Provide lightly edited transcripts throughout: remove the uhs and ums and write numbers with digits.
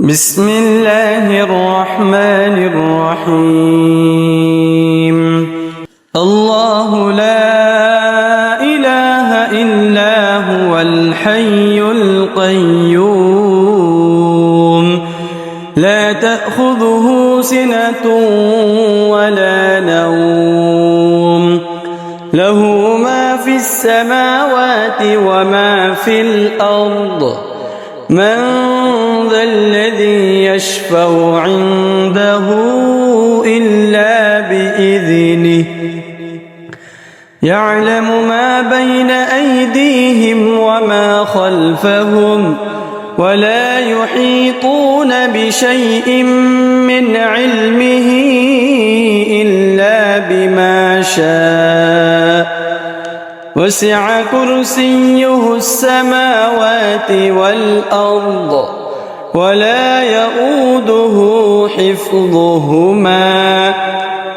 بسم الله الرحمن الرحيم. الله لا إله إلا هو الحي القيوم لا تأخذه سنة ولا نوم له ما في السماوات وما في الأرض من ذا الذي يشفع عنده إلا بإذنه يعلم ما بين أيديهم وما خلفهم ولا يحيطون بشيء من علمه إلا بما شاء وسع كرسيه السماوات والأرض ولا يؤوده حفظهما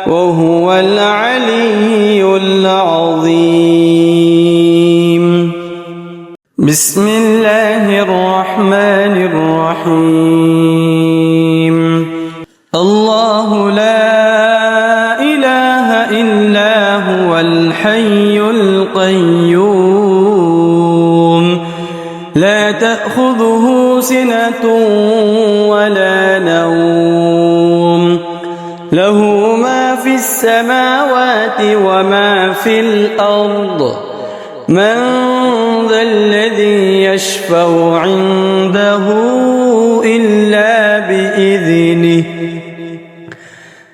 وهو العلي العظيم. بسم الله الرحمن الرحيم. الله لا إله إلا هو الحي القيوم لا تأخذه سنة ولا نوم له ما في السماوات وما في الأرض من ذا الذي يشفع عنده إلا بإذنه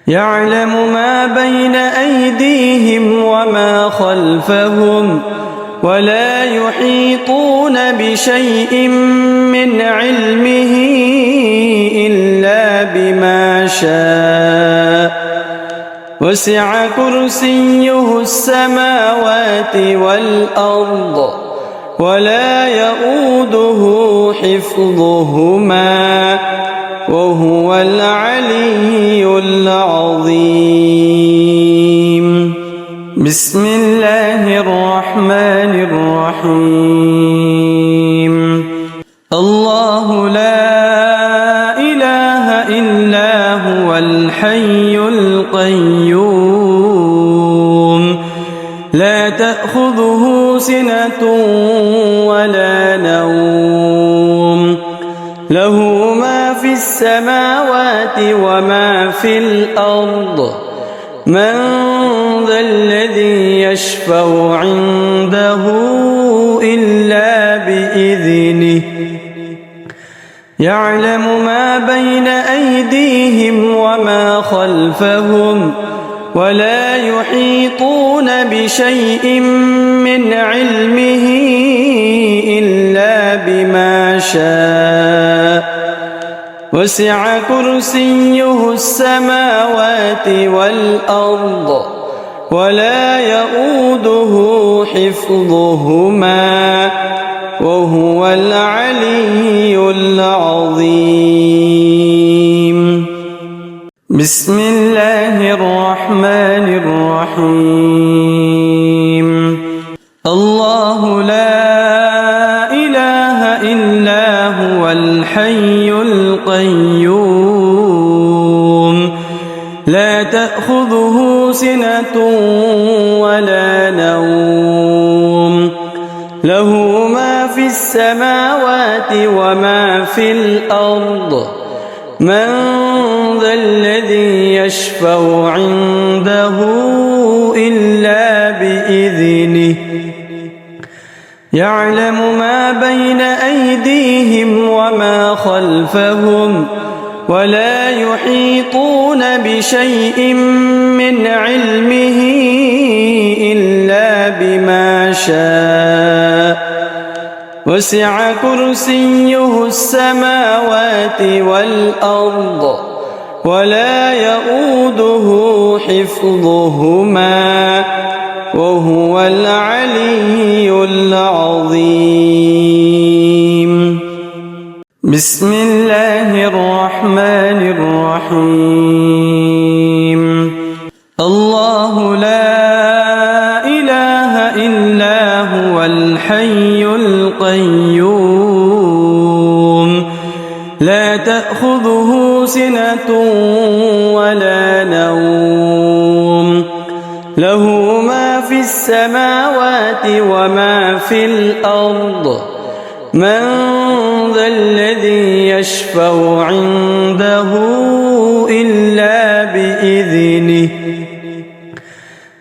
يعلم ما بين أيديهم وما خلفهم ولا يحيطون بشيء من علمه إلا بما شاء وسع كرسيه السماوات والأرض ولا يؤوده حفظهما وهو العلي العظيم. بسم الله الرحمن الرحيم. الله لا إله إلا هو الحي القيوم لا تأخذه سنة ولا نوم له ما في السماوات وما في الأرض من ذا الذي يشفع عنده إلا بإذنه يعلم ما بين أيديهم وما خلفهم ولا يحيطون بشيء من علمه إلا بما شاء وسع كرسيه السماوات والأرض ولا يؤوده حفظهما وهو العلي العظيم. بسم الله الرحمن الرحيم. الله لا إله إلا هو الحي القيوم لا تأخذه سنة ولا نوم له ما في السماوات وما في الأرض من ذا الذي يشفع عنده إلا بإذنه يعلم ما بين أيديهم وما خلفهم ولا يحيطون بشيء من علمه إلا بما شاء وسع كرسيه السماوات والأرض ولا يؤوده حفظهما وهو العلي العظيم. بسم الله الرحمن الرحيم. الله لا إله إلا هو الحي القيوم لا تأخذه تأخذه سنة ولا نوم له ما في السماوات وما في الأرض من ذا الذي يشفع عنده إلا بإذنه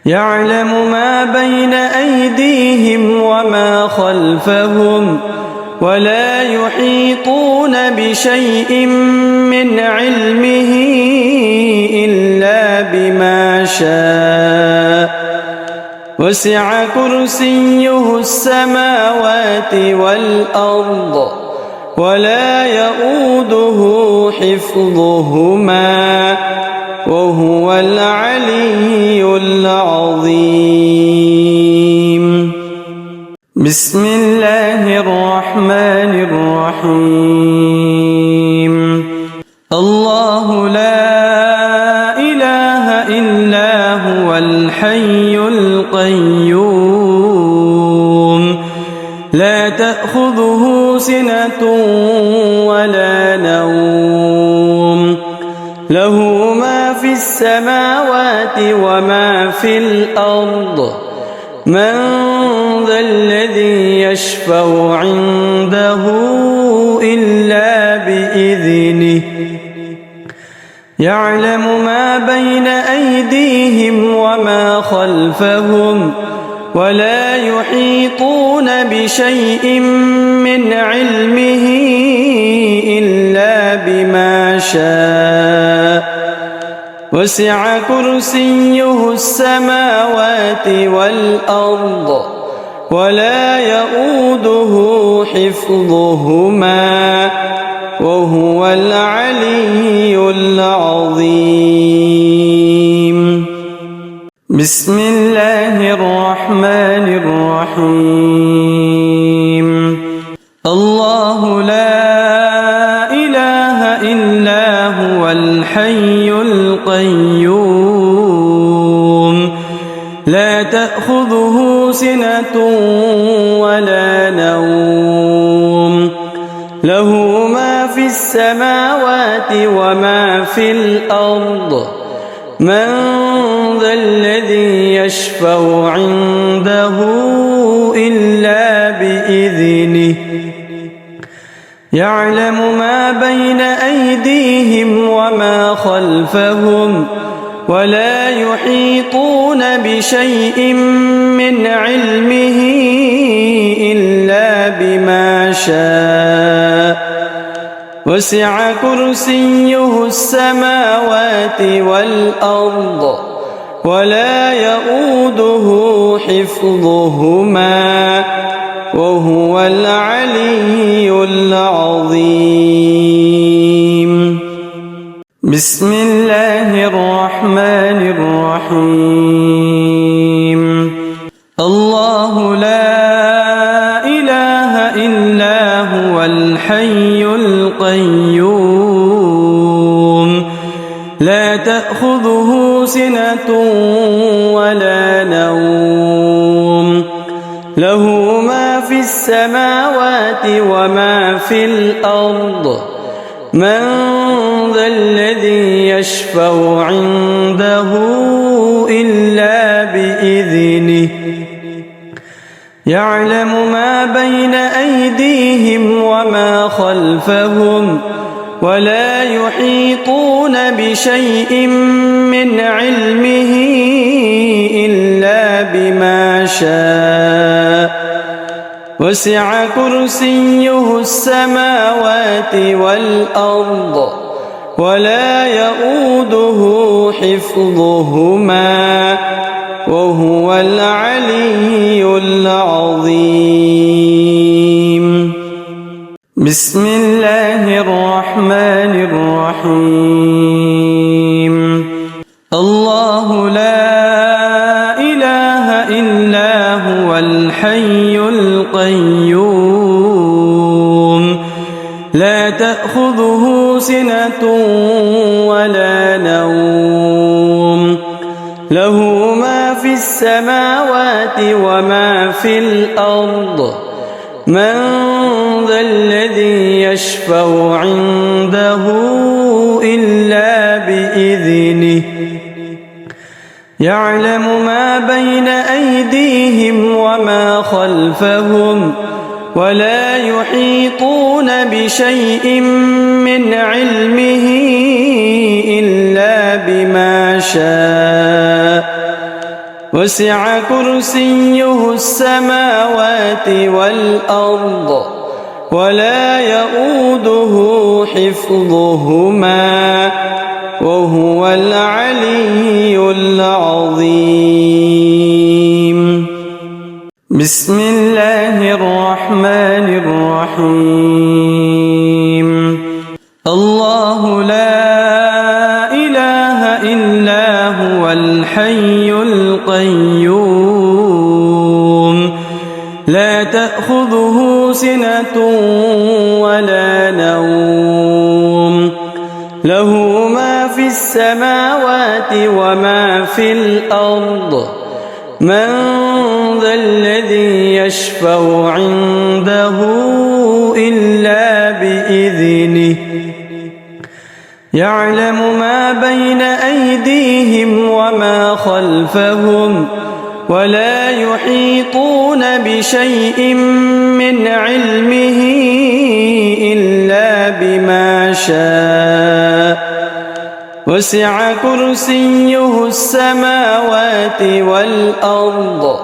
يعلم ما بين أيديهم وما خلفهم ولا يحيطون بشيء من علمه إلا بما شاء وسع كرسيه السماوات والأرض ولا يؤوده حفظهما وهو العلي العظيم بسم الله الرحمن الرحيم الله لا إله إلا هو الحي القيوم لا تأخذه سنة ولا نوم له ما في السماوات وما في الأرض من ذا الذي يشفع عنده إلا بإذنه يعلم ما بين أيديهم وما خلفهم ولا يحيطون بشيء من علمه إلا بما شاء وسع كرسيه السماوات والأرض ولا يؤوده حفظهما وهو العلي العظيم بسم الله الرحمن الرحيم الله لا إله إلا هو الحي القيوم لا تأخذه سنة ولا نوم له ما في السماوات وما في الأرض من ذا الذي يشفع عنده إلا بإذنه يعلم ما بين أيديهم وما خلفهم ولا يحيطون بشيء من علمه إلا بما شاء وسع كرسيه السماوات والأرض ولا يؤوده حفظهما وهو العلي العظيم بسم الله الرحمن الرحيم الله لا إله إلا هو الحي القيوم لا تأخذه سنة ولا نوم له ما في السماوات وما في الأرض من ذا الذي يشفع عنده إلا بإذنه يعلم ما بين أيديهم وما خلفهم ولا يحيطون بشيء من علمه إلا بما شاء وسع كرسيه السماوات والأرض ولا يؤوده حفظهما وهو العلي العظيم بسم الله الرحمن الرحيم الله لا إله إلا هو الحي القيوم لا تأخذه سنة ولا نوم له ما في السماوات وما في الأرض من ذا الذي يشفع عنده إلا بإذنه يعلم ما بين أيديهم وما خلفهم ولا يحيطون بشيء من علمه إلا بما شاء وسع كرسيه السماوات والأرض ولا يؤوده حفظهما وهو العلي العظيم. بسم الله الرحمن الرحيم. الله لا إله إلا هو الحي القيوم لا تأخذه سنة ولا نوم له ما في السماوات وما في الأرض من ذا الذي يشفع عنده إلا بإذنه يعلم ما بين أيديهم وما خلفهم ولا يحيطون بشيء من علمه إلا بما شاء وسع كرسيه السماوات والأرض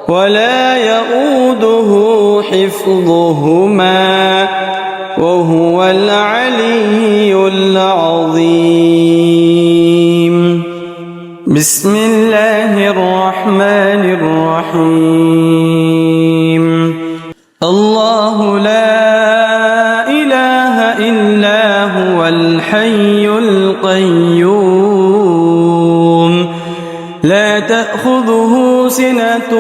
ولا يؤوده حفظهما وهو العلي العظيم. بسم الله الرحمن الرحيم. الله لا إله إلا هو الحي القيوم لا تأخذه سنة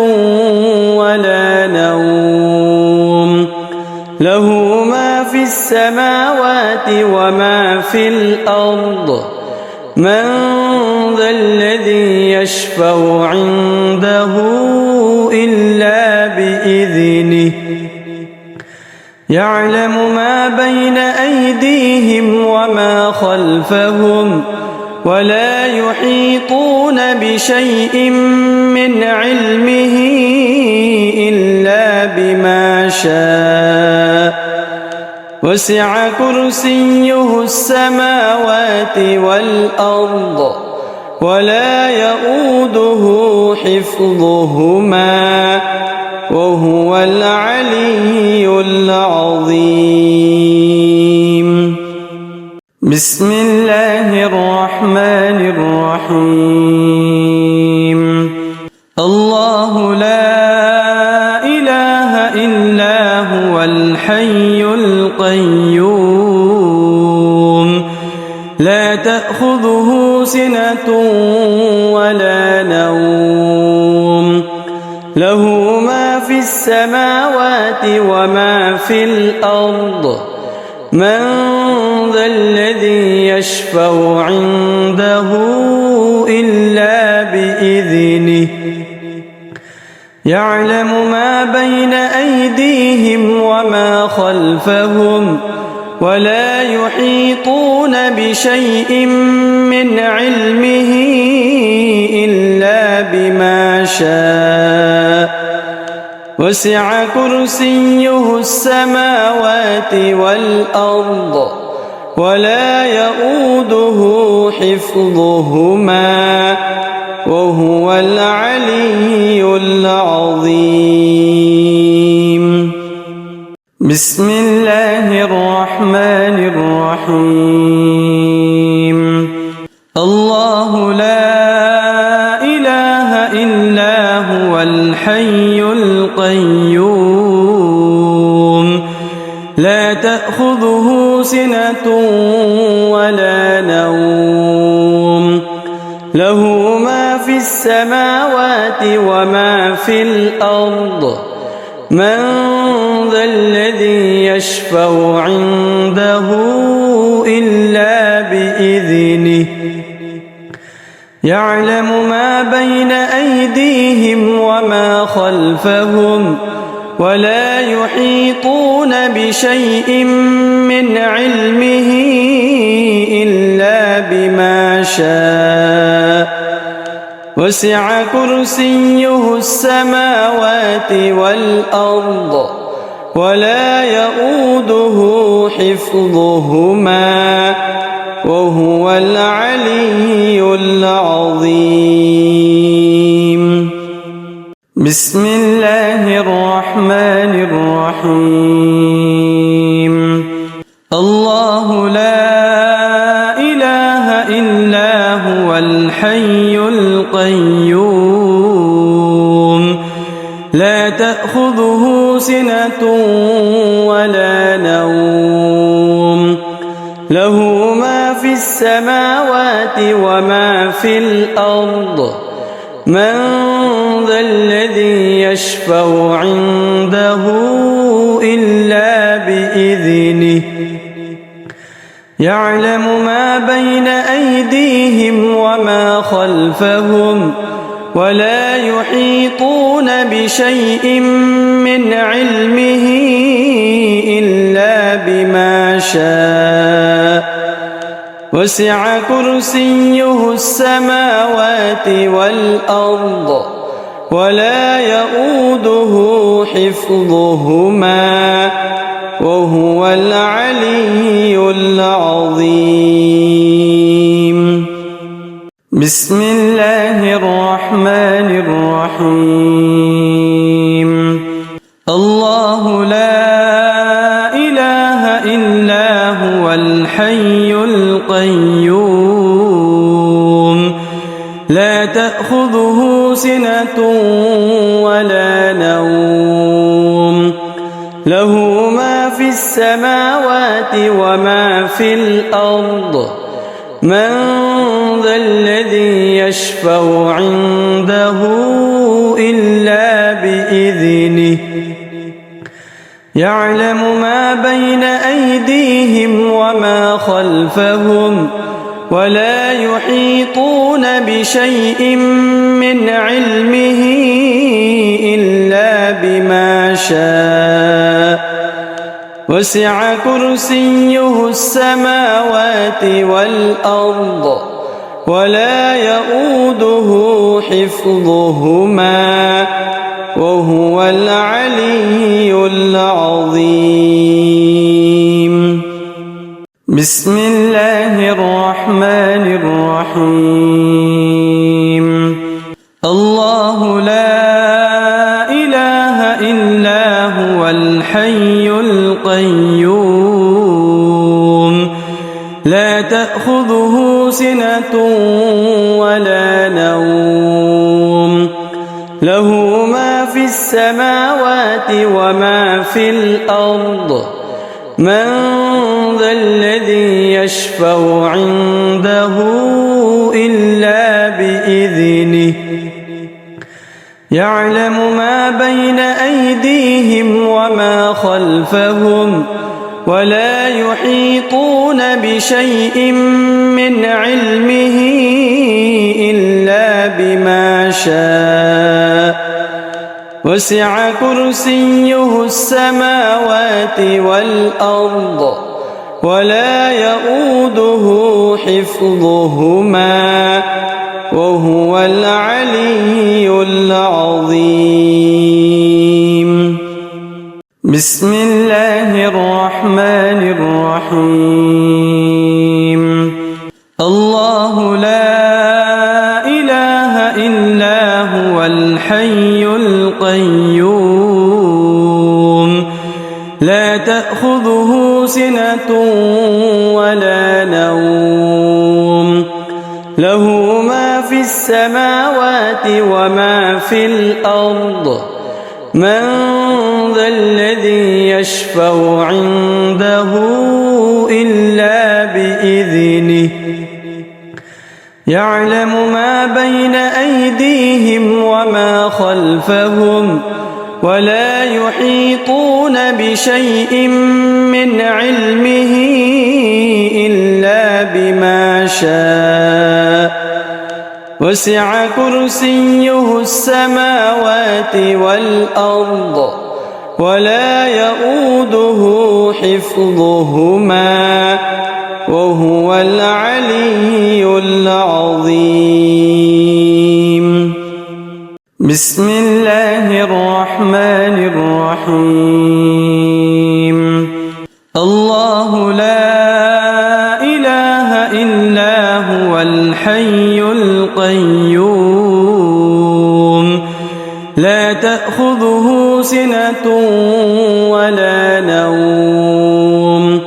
ولا نوم له ما في السماوات وما في الأرض من ذا الذي يشفع عنده إلا بإذنه يعلم ما بين أيديهم وما خلفهم ولا يحيطون بشيء من علمه إلا بما شاء وسع كرسيه السماوات والأرض ولا يؤوده حفظهما وهو العلي العظيم. بسم الله الرحمن الرحيم. الله لا إله إلا هو الحي القيوم لا تأخذه سنة ولا نوم له ما في السماوات وما في الأرض من ذا الذي يشفع عنده إلا بإذنه يعلم ما بين أيديهم وما خلفهم ولا يحيطون بشيء من علمه إلا بما شاء وسع كرسيه السماوات والأرض ولا يؤوده حفظهما وهو العلي العظيم. بسم الله الرحمن الرحيم. الله لا إله إلا هو الحي القيوم لا تأخذه سنة ولا نوم له ما في السماوات وما في الأرض من ذا الذي يشفع عنده إلا بإذنه يعلم ما بين أيديهم وما خلفهم ولا يحيطون بشيء من علمه إلا بما شاء وسع كرسيه السماوات والأرض ولا يؤوده حفظهما وهو العلي العظيم. بسم الله الرحمن الرحيم. الله لا إله إلا هو الحي القيوم لا تأخذه سنة ولا نوم له ما في السماوات وما في الأرض من ذا الذي يشفع عنده إلا بإذنه يعلم ما بين أيديهم وما خلفهم ولا يحيطون بشيء من علمه إلا بما شاء وسع كرسيه السماوات والأرض ولا يؤوده حفظهما وهو العلي العظيم. بسم الله الرحمن الرحيم. الله لا إله إلا هو الحي القيوم لا تأخذه سنة ولا نوم له ما في السماوات وما في الأرض من ذا الذي يشفع عنده إلا بإذنه يعلم ما بين أيديهم وما خلفهم ولا يحيطون بشيء من علمه إلا بما شاء وسع كرسيه السماوات والأرض ولا يؤوده حفظهما وهو العلي العظيم. بسم الله الرحمن الرحيم. الله لا إله إلا هو الحي القيوم لا تأخذه سنة ولا نوم له ما في السماوات وما في الأرض من ذا الذي يشفع عنده إلا بإذنه يعلم ما بين أيديهم وما خلفهم ولا يحيطون بشيء من علمه إلا بما شاء وسع كرسيه السماوات والأرض ولا يؤوده حفظهما وهو العلي العظيم. بسم الله الرحمن الرحيم. الله لا إله إلا هو الحي القيوم لا تأخذه سنة ولا نوم له ما في السماوات وما في الأرض من ذا الذي يشفع عنده إلا بإذنه يعلم ما بين أيديهم وما خلفهم ولا يحيطون بشيء من علمه إلا بما شاء وسع كرسيه السماوات والأرض ولا يؤوده حفظهما وهو العلي العظيم. بسم الله الرحمن الرحيم. الله لا إله إلا هو الحي القيوم لا تأخذه سنة ولا نوم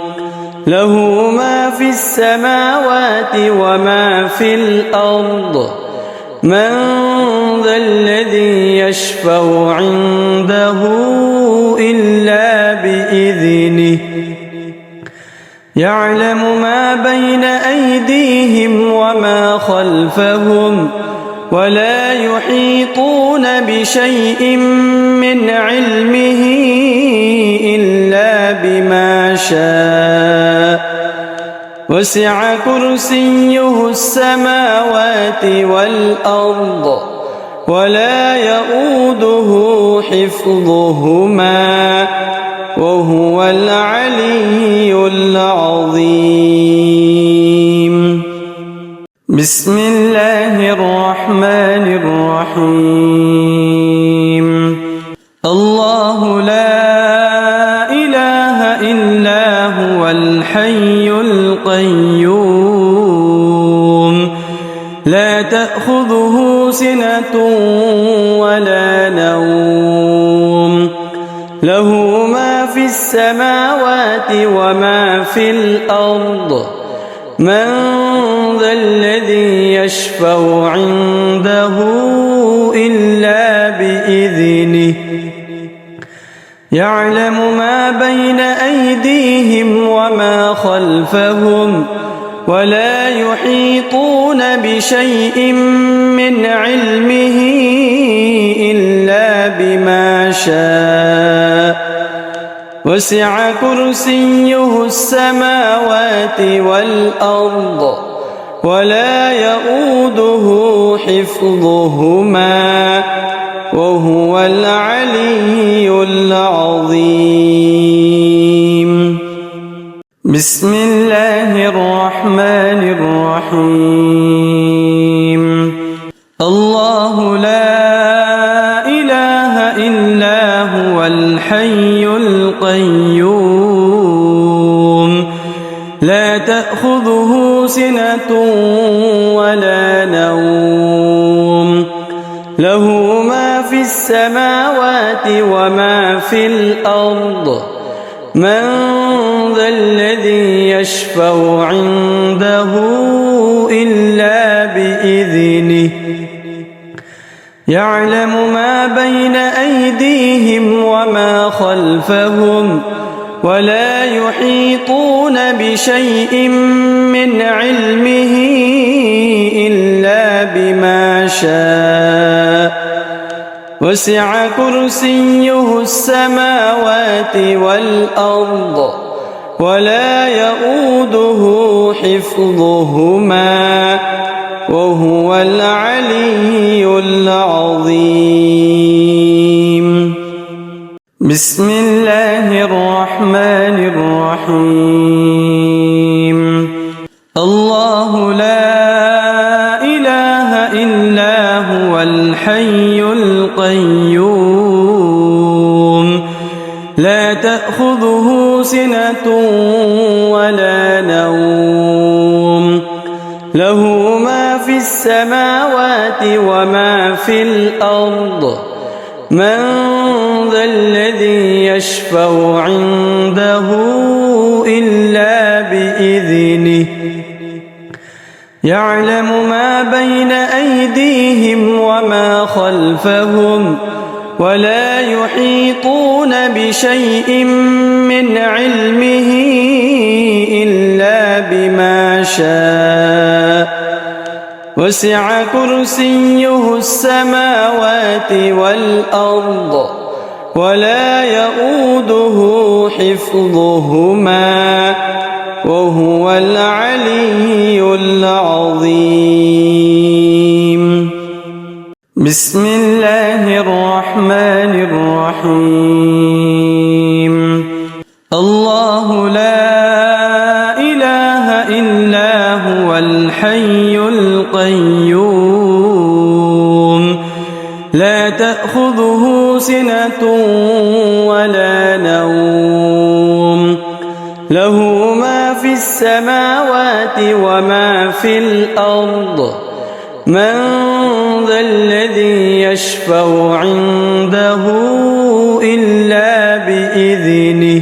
له ما في السماوات وما في الأرض من ذا الذي يشفع عنده إلا بإذنه يعلم ما بين أيديهم وما خلفهم ولا يحيطون بشيء من علمه إلا بما شاء وسع كرسيه السماوات والأرض ولا يؤوده حفظهما وهو العلي العظيم. بسم الله الرحمن الرحيم. الله لا إله إلا هو الحي القيوم لا تأخذه سنة ولا نوم له ما في السماوات وما في الأرض من ذا الذي يشفع عنده إلا بإذنه يعلم ما بين أيديهم وما خلفهم ولا يحيطون بشيء من علمه إلا بما شاء وسع كرسيه السماوات والأرض ولا يؤوده حفظهما وهو العلي العظيم. بسم الله الرحمن الرحيم. الله لا إله إلا هو الحي القيوم لا تأخذه سنة ولا نوم له ما في السماوات وما في الأرض من ذا الذي يشفع عنده إلا بإذنه يعلم ما بين أيديهم وما خلفهم ولا يحيطون بشيء من علمه إلا بما شاء وسع كرسيه السماوات والأرض ولا يؤوده حفظهما وهو العلي العظيم. بسم الله الرحمن الرحيم. الله لا إله إلا هو الحي القيوم لا تأخذه سنة ولا نوم له ما في السماوات وما في الأرض من ذا الذي يشفع عنده إلا بإذنه يعلم ما بين أيديهم وما خلفهم ولا يحيطون بشيء من علمه إلا بما شاء وسع كرسيه السماوات والأرض ولا يؤوده حفظهما وهو العلي العظيم. بسم الله الرحمن الرحيم. هو الحي القيوم لا تأخذه سنة ولا نوم له ما في السماوات وما في الأرض من ذا الذي يشفع عنده إلا بإذنه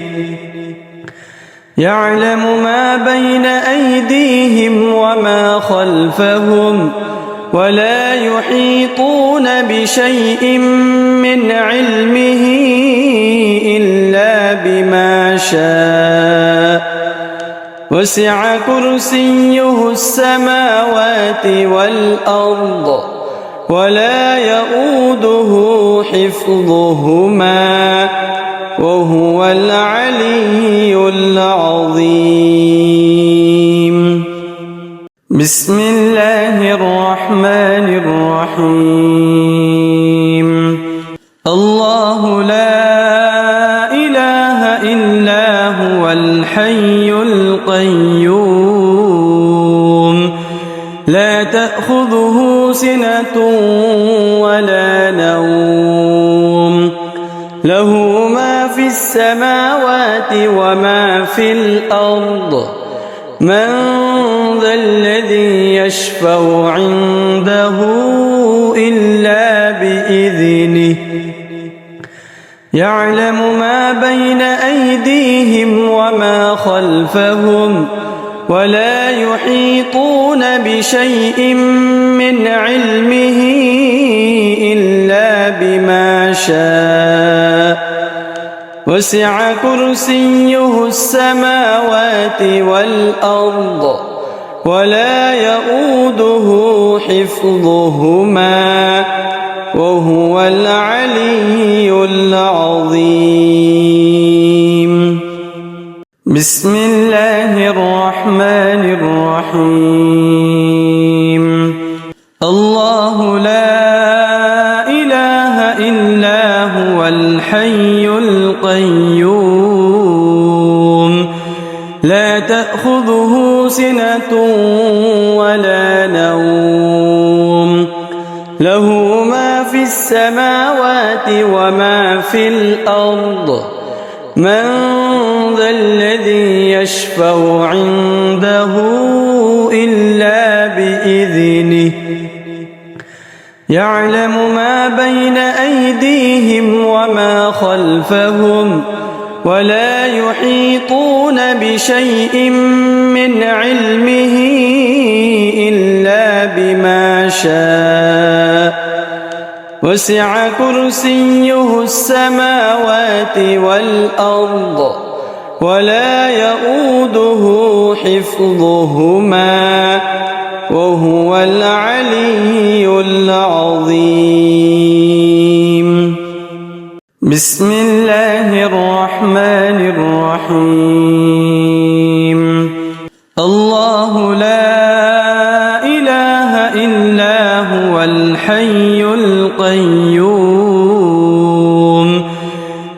يعلم ما بين أيديهم وما خلفهم ولا يحيطون بشيء من علمه إلا بما شاء وسع كرسيه السماوات والأرض ولا يؤوده حفظهما وهو العلي العظيم بسم الله الرحمن الرحيم الله لا إله إلا هو الحي القيوم لا تأخذه سنة ولا نوم له ما في السماوات وما في الأرض من ذا الذي يشفع عنده إلا بإذنه يعلم ما بين أيديهم وما خلفهم ولا يحيطون بشيء من علمه إلا بما شاء وسع كرسيه السماوات والأرض ولا يؤوده حفظهما وهو العلي العظيم بسم الله الرحمن الرحيم الله لا إله إلا هو الحي القيوم لا تأخذه سنة ولا نوم له ما في السماوات وما في الأرض من ذا الذي يشفع عنده إلا بإذنه يعلم ما بين أيديهم وما خلفهم ولا يحيطون بشيء من علمه إلا بما شاء وسع كرسيه السماوات والأرض ولا يؤوده حفظهما وهو العلي العظيم بسم الله الرحمن الرحيم الله لا إله إلا هو الحي القيوم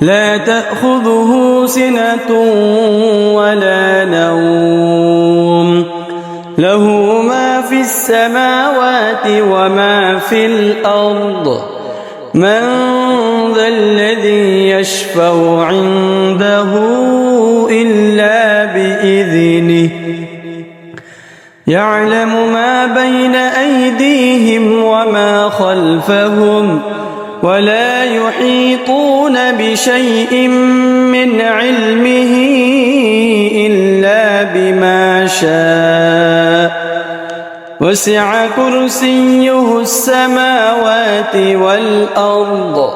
لا تأخذه سنة ولا نوم له ما في السماوات وما في الأرض من ذا الذي يشفع عنده إلا بإذنه يعلم ما بين أيديهم وما خلفهم ولا يحيطون بشيء من علمه إلا بما شاء وسع كرسيه السماوات والأرض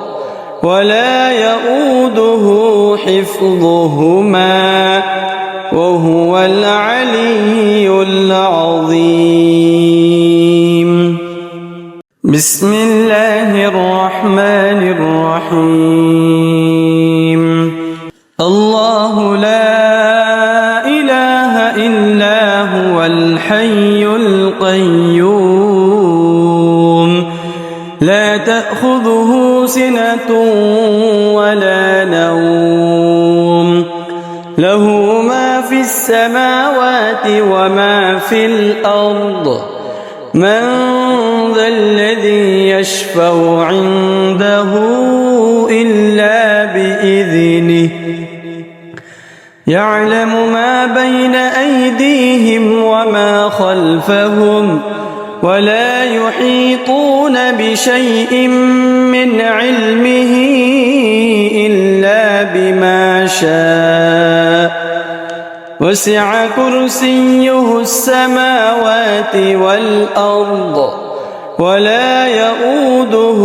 ولا يؤوده حفظهما وهو العلي العظيم بسم الله الرحمن الرحيم الله لا إله إلا هو الحي القيوم لا تأخذه سنة ولا نوم له ما في السماوات السماوات وما في الأرض من ذا الذي يشفع عنده إلا بإذنه يعلم ما بين أيديهم وما خلفهم ولا يحيطون بشيء من علمه إلا بما شاء وسع كرسيه السماوات والأرض ولا يؤوده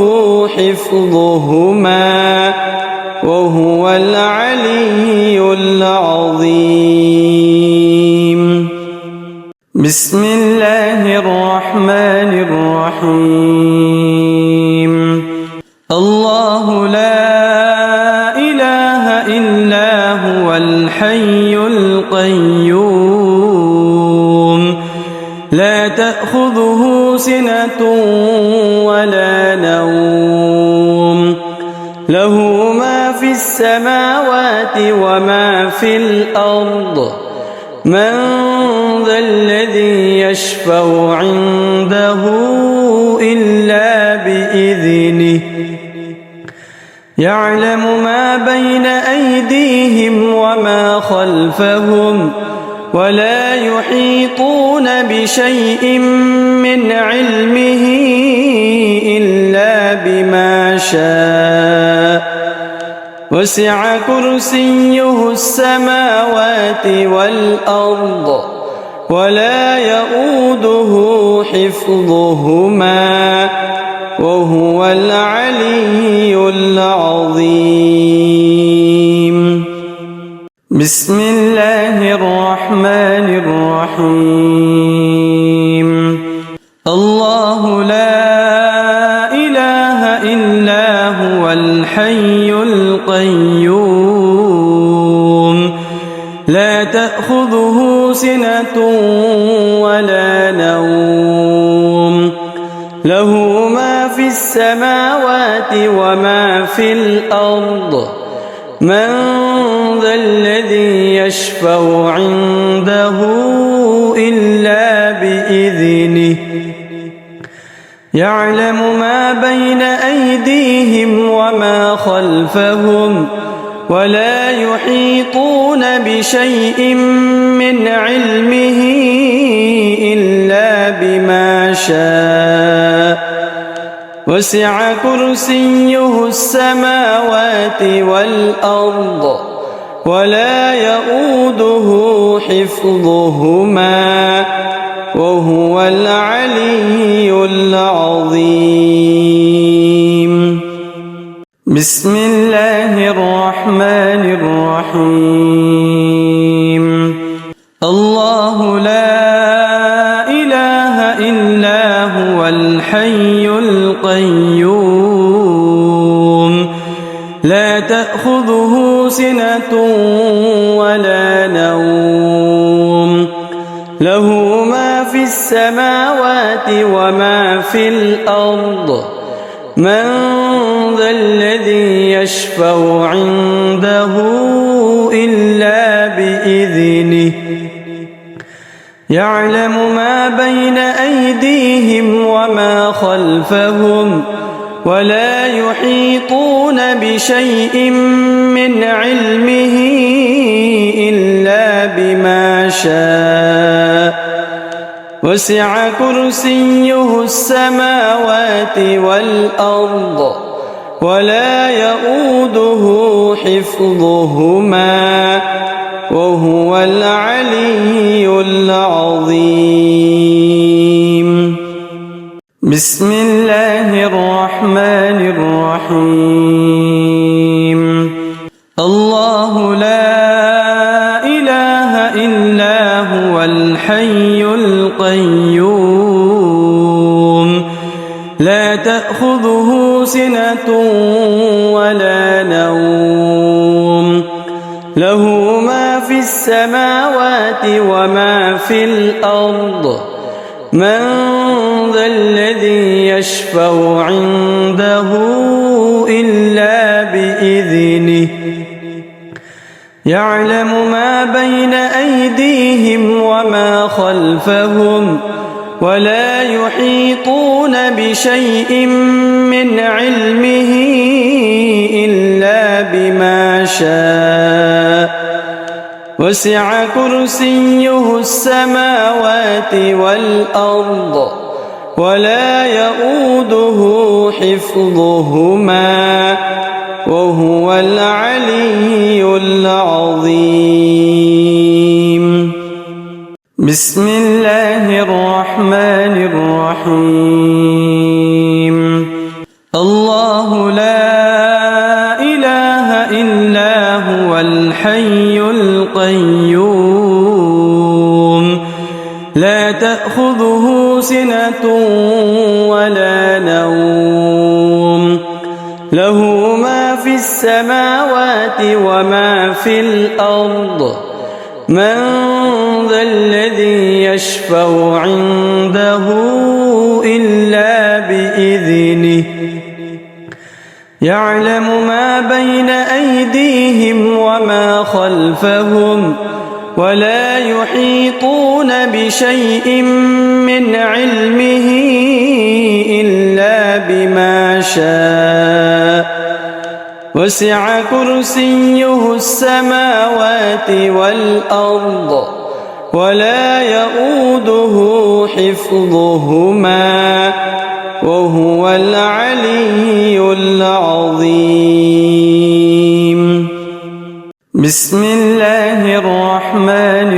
حفظهما وهو العلي العظيم. بسم الله الرحمن الرحيم. الله لا إله إلا هو الحي القيوم لا تأخذه سنة ولا نوم له ما في السماوات وما في الأرض من ذا الذي يشفع عنده إلا بإذنه يعلم ما بين أيديهم وما خلفهم ولا يحيطون بشيء من علمه إلا بما شاء وسع كرسيه السماوات والأرض ولا يؤوده حفظهما وهو العلي العظيم. بسم الله الرحمن الرحيم. الله لا إله إلا هو الحي القيوم لا تأخذه سنة ولا نوم له ما في السماوات وما في الأرض من ذا الذي يشفع عنده إلا بإذنه يعلم ما بين أيديهم وما خلفهم ولا يحيطون بشيء من علمه إلا بما شاء وسع كرسيه السماوات والأرض ولا يؤوده حفظهما وهو العلي العظيم. بسم الله الرحمن الرحيم. الله لا إله إلا هو الحي القيوم لا تأخذه سنة ولا نوم له ما في السماوات وما في الأرض من ذا الذي يشفع عنده إلا بإذنه يعلم ما بين أيديهم وما خلفهم ولا يحيطون بشيء من علمه إلا بما شاء وسع كرسيه السماوات والأرض ولا يؤوده حفظهما وهو العلي العظيم. بسم الله الرحمن الرحيم. الله لا إله إلا هو الحي القيوم لا تأخذه سنة ولا نوم له ما في السماوات وما في الأرض من ذا الذي يشفع عنده إلا بإذنه يعلم ما بين أيديهم وما خلفهم ولا يحيطون بشيء من علمه إلا بما شاء وسع كرسيه السماوات والأرض ولا يؤوده حفظهما وهو العلي العظيم. بسم الله الرحمن الرحيم. الله لا إله إلا هو الحي القيوم لا تأخذه سنة ولا نوم له ما في السماوات وما في الأرض من ذا الذي يشفع عنده إلا بإذنه يعلم ما بين أيديهم وما خلفهم ولا يحيطون بشيء من علمه إلا بما شاء وسع كرسيه السماوات والأرض ولا يؤوده حفظهما وهو العلي العظيم. بسم الله الرحمن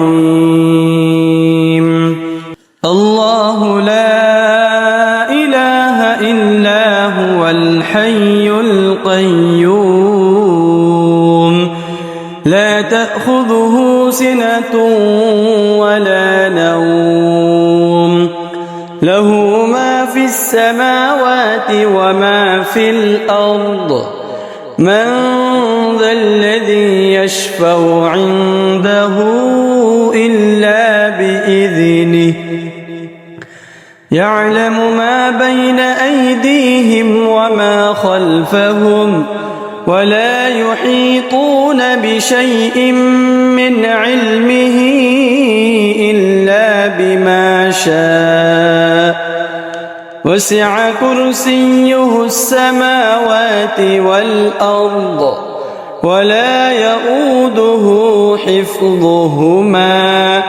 الرحيم. الله لا إله إلا هو الحي القيوم لا تأخذه سنة ولا نوم له ما في السماوات وما في الأرض من ذا الذي يشفع عنده إلا بإذنه يعلم ما بين أيديهم وما خلفهم ولا يحيطون بشيء من علمه إلا بما شاء وسع كرسيه السماوات والأرض ولا يؤوده حفظهما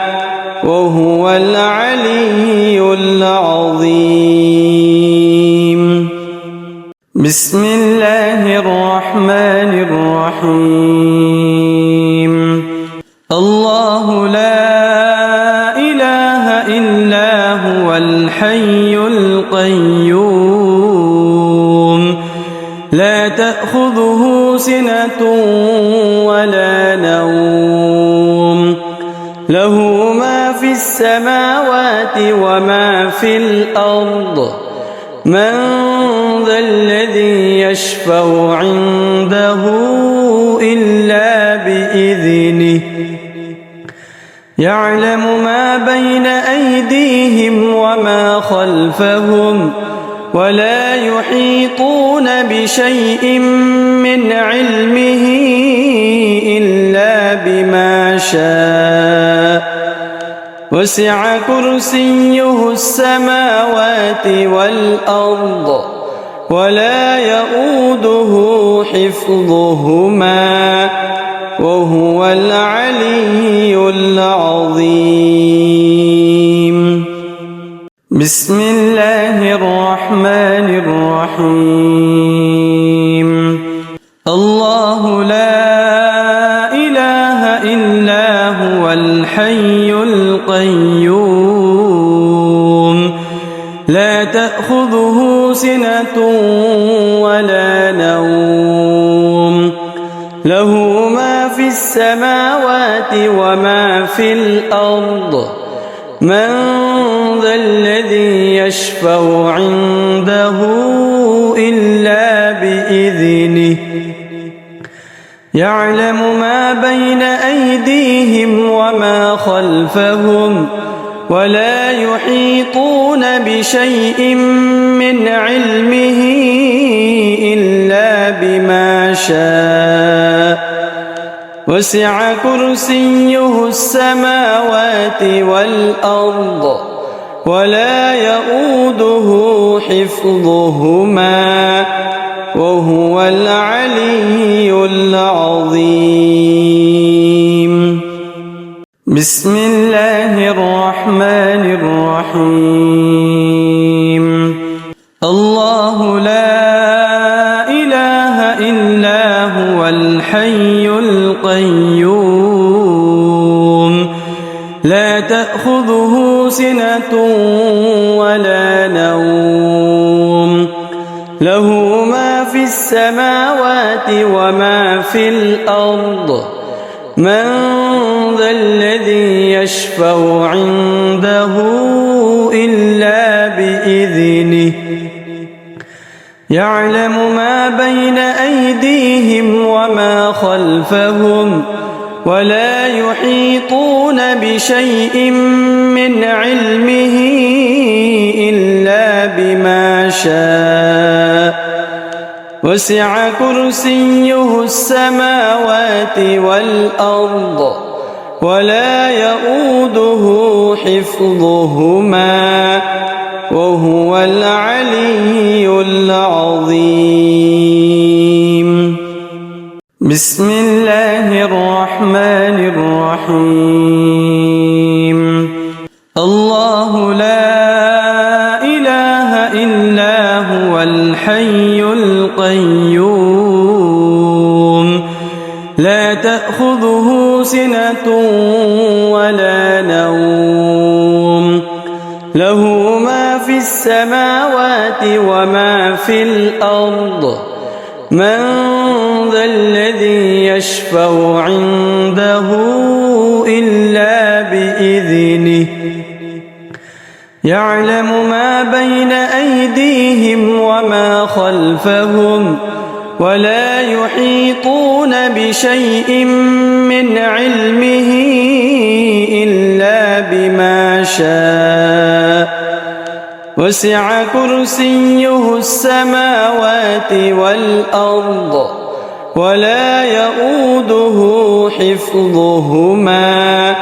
وهو العلي العظيم. بسم الله الرحمن الرحيم. الله لا إله إلا هو الحي القيوم لا تأخذه سنة ولا نوم له ما في السماوات وما في الأرض من ذا الذي يشفع عنده إلا بإذنه يعلم ما بين أيديهم وما خلفهم ولا يحيطون بشيء من علمه إلا بما شاء وسع كرسيه السماوات والأرض ولا يؤوده حفظهما وهو العلي العظيم. بسم الله الرحمن الرحيم. الله لا إله إلا هو الحي القيوم لا تأخذه سنة ولا نوم له ما في السماوات وما في الأرض من ذا الذي يشفع عنده إلا بإذنه يعلم ما بين أيديهم وما خلفهم ولا يحيطون بشيء من علمه إلا بما شاء وسع كرسيه السماوات والأرض ولا يؤوده حفظهما وهو العلي العظيم. بسم الله الرحمن الرحيم. الله لا إله إلا هو الحي القيوم لا تأخذه سنة ولا نوم له ما في السماوات وما في الأرض من ذا الذي يشفع عنده إلا بإذنه يعلم ما بين أيديهم وما خلفهم ولا يحيطون بشيء من علمه إلا بما شاء وسع كرسيه السماوات والأرض ولا يؤوده حفظهما وهو العلي العظيم. بسم الله الرحمن الرحيم. الله لا إله إلا هو الحي القيوم لا تأخذه سنة ولا نوم له ما في السماوات وما في الأرض من ذا الذي يشفع عنده إلا بإذنه يعلم ما بين أيديهم وما خلفهم ولا يحيطون بشيء من علمه إلا بما شاء وسع كرسيه السماوات والأرض ولا يؤوده حفظهما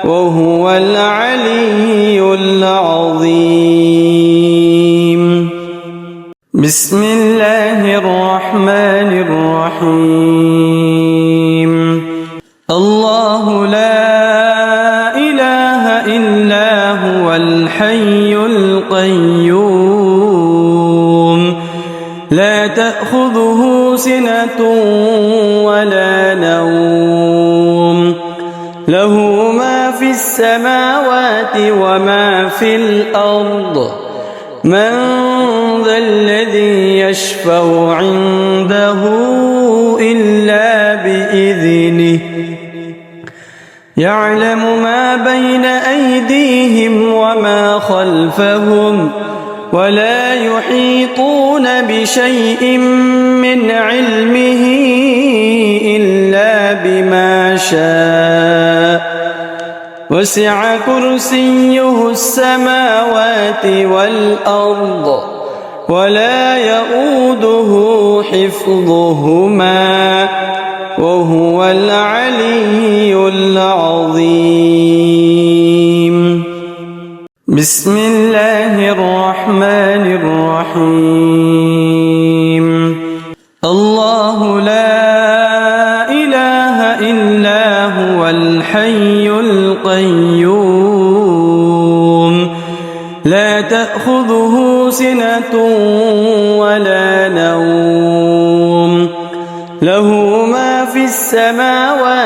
وهو العلي العظيم. بسم الله الرحمن الرحيم. الله لا إله إلا هو الحي القيوم لا تأخذه سنة ولا نوم له ما في السماوات وما في الأرض من ذا الذي يشفع عنده إلا بإذنه يعلم ما بين أيديهم وما خلفهم ولا يحيطون بشيء من علمه إلا بما شاء وسع كرسيه السماوات والأرض ولا يؤوده حفظهما وهو العلي العظيم. بسم الله الرحمن الرحيم. الله لا إله إلا هو الحي القيوم لا تأخذه سنة ولا نوم له ما في السماوات